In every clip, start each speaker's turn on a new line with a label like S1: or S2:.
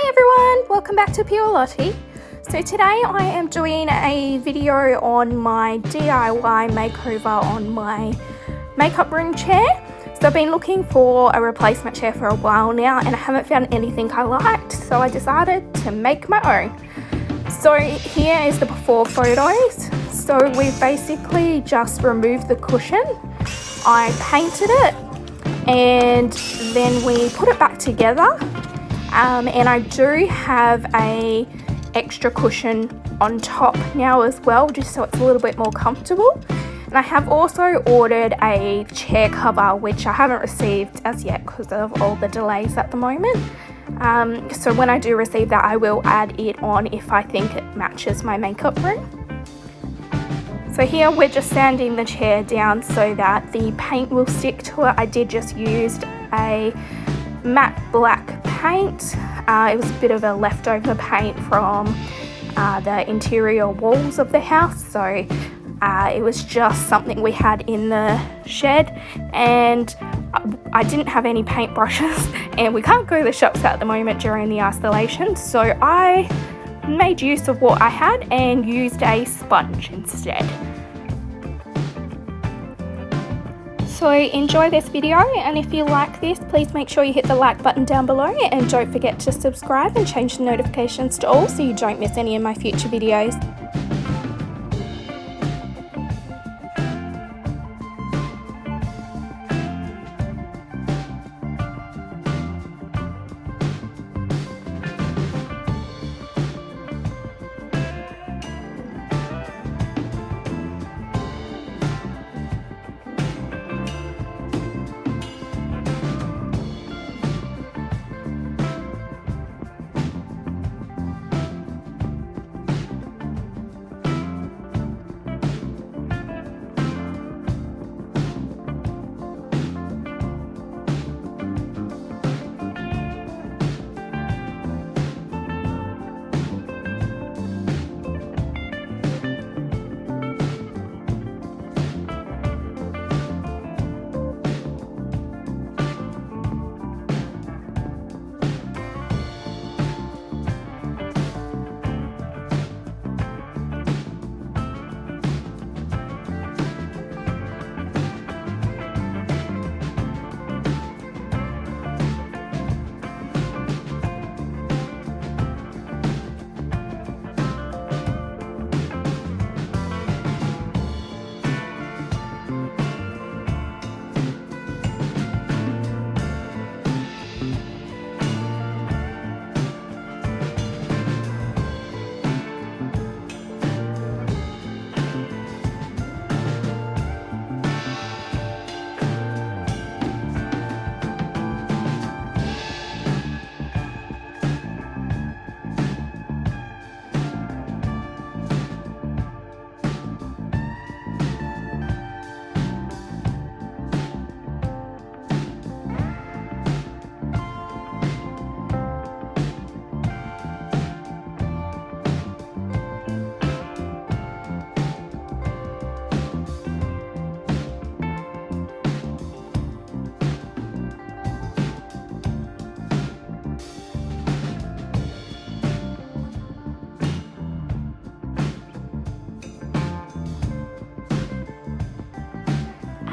S1: Hi everyone, welcome back to Pure Lottie. So today I am doing a video on my DIY makeover on my makeup room chair. So I've been looking for a replacement chair for a while now and I haven't found anything I liked, so I decided to make my own. So here is the before photos. So we've basically just removed the cushion. I painted it and then we put it back together. And I do have a extra cushion on top now as well, just so it's a little bit more comfortable. And I have also ordered a chair cover, which I haven't received as yet because of all the delays at the moment. So when I do receive that, I will add it on if I think it matches my makeup room. So here we're just sanding the chair down so that the paint will stick to it. I did just use a matte black paint. It was a bit of a leftover paint from the interior walls of the house, so it was just something we had in the shed, and I didn't have any paint brushes and we can't go to the shops at the moment during the isolation, so I made use of what I had and used a sponge instead. So enjoy this video, and if you like this, please make sure you hit the like button down below and don't forget to subscribe and change the notifications to all so you don't miss any of my future videos.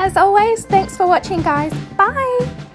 S1: As always, thanks for watching guys. Bye!